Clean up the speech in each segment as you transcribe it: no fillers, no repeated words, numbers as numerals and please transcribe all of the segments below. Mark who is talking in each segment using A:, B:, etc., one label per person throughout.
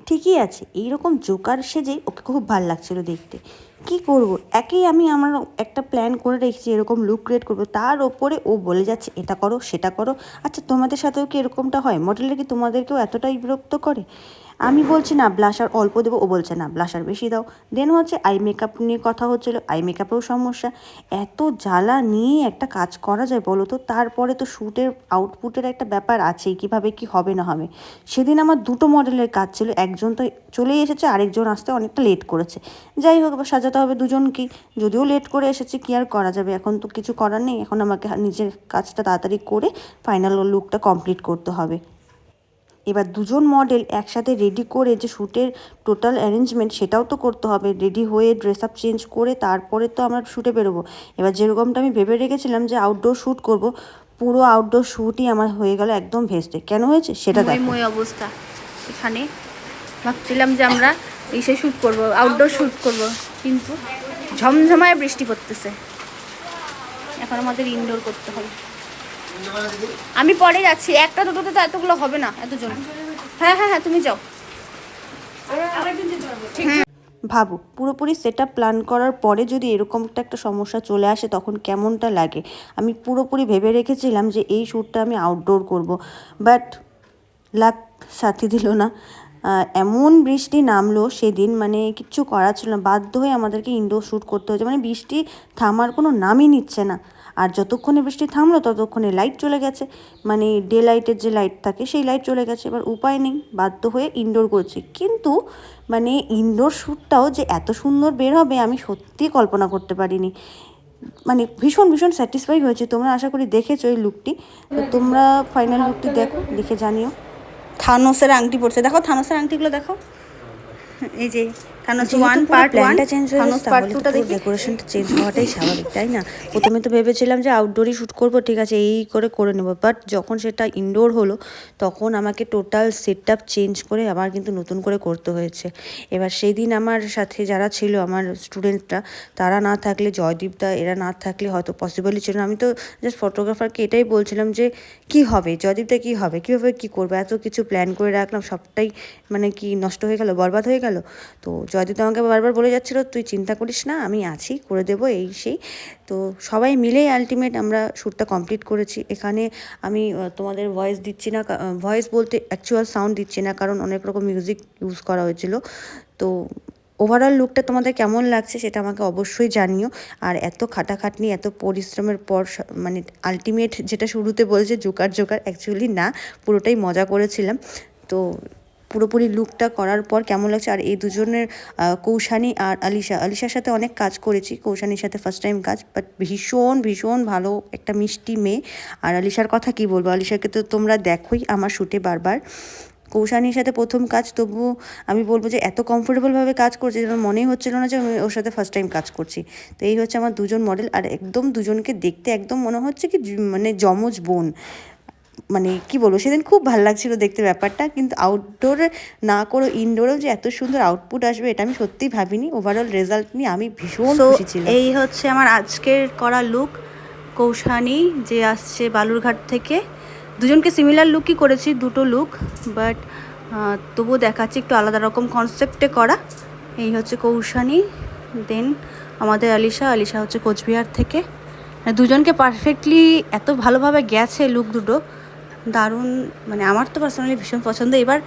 A: ঠিকই আছে, এইরকম জোকার সেজে ওকে খুব ভালো লাগছিলো দেখতে। কি করব, একেই আমি আমার একটা প্ল্যান করে রেখেছি এরকম লুক ক্রিয়েট করবো, তার ওপরে ও বলে যাচ্ছে এটা করো সেটা করো। আচ্ছা তোমাদের সাথেও কি এরকমটা হয়? মডেলরা কি তোমাদেরকেও এতটাই বিরক্ত করে? আমি বলছি না ব্লাশার অল্প দেবো, ও বলছে না ব্লাশার বেশি দাও। দেন হচ্ছে আই মেকআপ নিয়ে কথা হচ্ছিলো, আই মেকআপেও সমস্যা। এত জ্বালা নিয়ে একটা কাজ করা যায় বলো তো? তারপরে তো শ্যুটের আউটপুটের একটা ব্যাপার আছেই, কীভাবে কি হবে না হবে। সেদিন আমার দুটো মডেলের কাজ ছিল, একজন তো চলেই এসেছে, আরেকজন আসতে অনেকটা লেট করেছে। যাই হোক, এবার সাজাতে হবে দুজনকেই, যদিও লেট করে এসেছে কি আর করা যাবে, এখন তো কিছু করার নেই, এখন আমাকে নিজের কাজটা তাড়াতাড়ি করে ফাইনাল লুকটা কমপ্লিট করতে হবে। এবার দুজন মডেল একসাথে রেডি করে যে শ্যুটের টোটাল অ্যারেঞ্জমেন্ট সেটাও তো করতে হবে, রেডি হয়ে ড্রেস আপ চেঞ্জ করে তারপরে তো আমরা শ্যুটে বেরোবো। এবার যেরকমটা আমি ভেবে রেখেছিলাম যে আউটডোর শ্যুট করব, পুরো আউটডোর শ্যুটই আমার হয়ে গেল একদম ভেস্টে। কেন হয়েছে সেটা দেখো।
B: মই অবস্থা এখানে, ভাবছিলাম যে আমরা এসে শ্যুট করব, আউটডোর শ্যুট করব, কিন্তু ঝমঝমায় বৃষ্টি পড়তেছে। এখন আমাদের ইনডোর করতে হবে। আমি পরে যাচ্ছি, একটা দুটোতে তো এতগুলো হবে না, এতজন। হ্যাঁ হ্যাঁ হ্যাঁ, তুমি যাও।
A: ভাবো, পুরোপুরি সেট আপ প্ল্যান করার পরে যদি এরকমটা একটা সমস্যা চলে আসে তখন কেমনটা লাগে। আমি পুরোপুরি ভেবে রেখেছিলাম যে এই শ্যুটটা আমি আউটডোর করব, বাট লাক সাথে দিল না। এমন বৃষ্টি নামলো সেদিন, মানে কিচ্ছু করার ছিল না, বাধ্য হয়ে আমাদেরকে ইনডোর শ্যুট করতে হয়েছে। মানে বৃষ্টি থামার কোনো নামই নিচ্ছে না। আর যতক্ষণে বৃষ্টি থামলো ততক্ষণে লাইট চলে গেছে, মানে ডে লাইটের যে লাইট থাকে সেই লাইট চলে গেছে। এবার উপায় নেই, বাধ্য হয়ে ইনডোর করছি। কিন্তু মানে ইনডোর শ্যুটটাও যে এত সুন্দর বের হবে আমি সত্যিই কল্পনা করতে পারিনি। মানে ভীষণ ভীষণ স্যাটিসফাই হয়েছে। তোমরা আশা করি দেখেছো এই লুকটি, তো তোমরা ফাইনাল লুকটি দেখো, দেখে জানিও।
B: থানোসের আংটি পড়ছে, দেখো থানোসের আংটিগুলো দেখো। এই যে থানোস
A: যেহেতু
B: 1
A: পুরো
B: পার্ট 1,
A: প্ল্যানটা চেঞ্জ হয়ে
B: থানোস
A: গেছে
B: পার্ট
A: তাহলে
B: 2
A: তো
B: টা
A: পুরো
B: দেখি।
A: ডেকোরেশনটা চেঞ্জ হওয়াটাই স্বাভাবিক, তাই না? প্রথমে তো ভেবেছিলাম যে আউটডোরই শ্যুট করবো, ঠিক আছে এই করে নেবো, বাট যখন সেটা ইনডোর হলো তখন আমাকে টোটাল সেট আপ চেঞ্জ করে আবার কিন্তু নতুন করে করতে হয়েছে। এবার সেই দিন আমার সাথে যারা ছিল আমার স্টুডেন্টরা, তারা না থাকলে, জয়দীপদা এরা না থাকলে হয়তো পসিবলই ছিল না। আমি তো জাস্ট ফটোগ্রাফারকে এটাই বলছিলাম যে কি হবে জয়দীপদা, কি হবে, কীভাবে কী করবো, এত কিছু প্ল্যান করে রাখলাম সবটাই মানে কি নষ্ট হয়ে গেল, বরবাদ হয়ে গেল। তো জয়দীপ আমাকে বারবার বলে যাচ্ছিল তুই চিন্তা করিস না, আমি আছি, করে দেবো এই সেই। তো সবাই মিলেই আলটিমেট আমরা শ্যুটটা কমপ্লিট করেছি। এখানে আমি তোমাদের ভয়েস দিচ্ছি না, ভয়েস বলতে অ্যাকচুয়াল সাউন্ড দিচ্ছি না, কারণ অনেক রকম মিউজিক ইউজ করা হয়েছিল। তো ওভারঅল লুকটা তোমাদের কেমন লাগছে সেটা আমাকে অবশ্যই জানিও। আর এত খাটাখাটনি এত পরিশ্রমের পর মানে আলটিমেট যেটা শুরুতে বলছে জোকার অ্যাকচুয়ালি না, পুরোটাই মজা করেছিলাম। তো পুরোপুরি লুকটা করার পর কেমন লাগছে। আর এই দুজনের কৌশানী আর আলিশার সাথে অনেক কাজ করেছি, কৌশানীর সাথে ফার্স্ট টাইম কাজ, বাট ভীষণ ভীষণ ভালো একটা মিষ্টি মেয়ে। আর আলিশার কথা কি বলবো, আলিশাকে তো তোমরা দেখোই আমার শ্যুটে বারবার। কৌশানীর সাথে প্রথম কাজ, তবুও আমি বলবো যে এত কমফোর্টেবলভাবে কাজ করছে যেন মনেই হচ্ছিল না যে আমি ওর সাথে ফার্স্ট টাইম কাজ করছি। তো এই হচ্ছে আমার দুজন মডেল, আর একদম দুজনকে দেখতে একদম মনে হচ্ছে কি মানে যমজ বোন। মানে কি বলবো, সেদিন খুব ভালো লাগছিল দেখতে ব্যাপারটা। কিন্তু আউটডোরে না করে ইনডোরেও যে এত সুন্দর আউটপুট আসবে এটা আমি সত্যিই ভাবিনি। ওভারঅল রেজাল্ট নিয়ে আমি ভীষণ খুশি ছিলাম।
B: এই হচ্ছে আমার আজকের করা লুক। কৌশানী যে আসছে বালুরঘাট থেকে, দুজনকে সিমিলার লুকই করেছি, দুটো লুক, বাট তবুও দেখাচ্ছি একটু আলাদা রকম কনসেপ্টে করা। এই হচ্ছে কৌশানী, দেন আমাদের আলিশা হচ্ছে কোচবিহার থেকে। দুজনকে পারফেক্টলি এত ভালোভাবে গেছে লুক দুটো, দারুণ। মানে আমার তো পার্সোনালি ভীষণ পছন্দ। এবার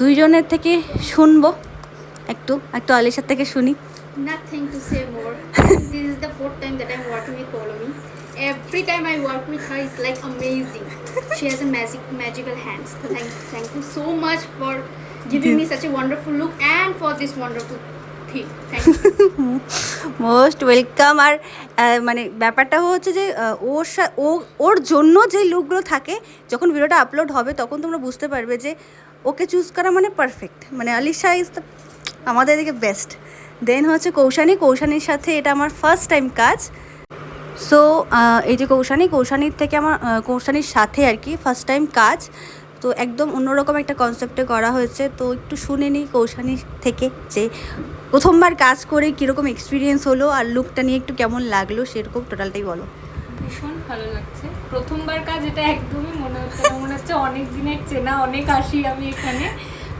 B: দুইজনের থেকে শুনবো, একটু একটু আলিশার থেকে শুনি।
C: Nothing to say more. This is the fourth time that I'm working with Polomi. Every time I work with her, it's like amazing. She has a magical hands. Thank you so much for giving me such a wonderful look and for this wonderful thing. Thank you.
B: Most welcome. আর মানে ব্যাপারটা হচ্ছে যে ওর জন্য যে লুকগুলো থাকে, যখন ভিডিওটা আপলোড হবে তখন তোমরা বুঝতে পারবে যে ওকে চুজ করা মানে পারফেক্ট। মানে আলিশা ইজ দ্য আমাদের এদিকে বেস্ট। দেন হচ্ছে কৌশানীর সাথে এটা আমার ফার্স্ট টাইম কাজ। সো এই যে কৌশানীর থেকে আমার কৌশানীর সাথে আর কি ফার্স্ট টাইম কাজ। তো একদম অন্যরকম একটা কনসেপ্টে করা হয়েছে। তো একটু শুনে নিই কৌশানীর থেকে যে প্রথমবার কাজ করে কীরকম এক্সপিরিয়েন্স হলো, আর লুকটা নিয়ে একটু কেমন লাগলো, সেরকম টোটালটাই বলো।
D: ভীষণ ভালো লাগছে। প্রথমবার কাজ, এটা একদমই মনে হচ্ছে না, মনে হচ্ছে অনেক দিনের চেনা, অনেক আসি আমি এখানে।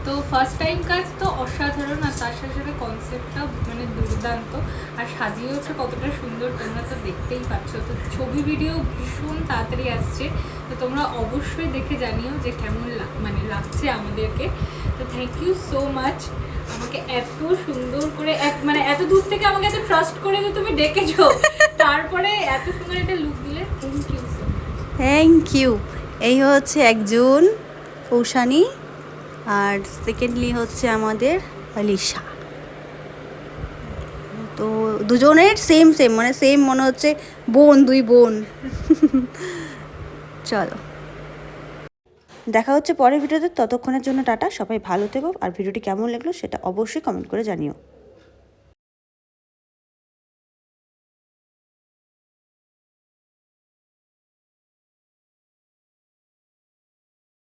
D: তো ফার্স্ট টাইম কাজ তো অসাধারণ, আর তার সাথে সাথে কনসেপ্টটা মানে দুর্দান্ত, আর সাজিয়েওছে কতটা সুন্দর তোমরা তো দেখতেই পাচ্ছ। তো ছবি ভিডিও ভীষণ তাড়াতাড়ি আসছে, তো তোমরা অবশ্যই দেখে জানিও যে কেমন মানে লাগছে আমাদেরকে। তো থ্যাংক ইউ সো মাচ আমাকে এত সুন্দর করে মানে এত দূর থেকে আমাকে এত ট্রাস্ট করে যে তুমি ডেকেছো, তারপরে এত সুন্দর একটা লুক দিলে, thank you so much.
B: Thank you. এই হচ্ছে একজন কৌশানী, আর সেকেন্ডলি হচ্ছে আমাদের আলিশা। তো দুজনের সেম মানে সেম মনে হচ্ছে বোন, দুই বোন। চলো,
A: দেখা হচ্ছে পরের ভিডিওতে, ততক্ষণের জন্য টাটা, সবাই ভালো থেকো, আর ভিডিওটি কেমন লাগলো সেটা অবশ্যই কমেন্ট করে জানিও।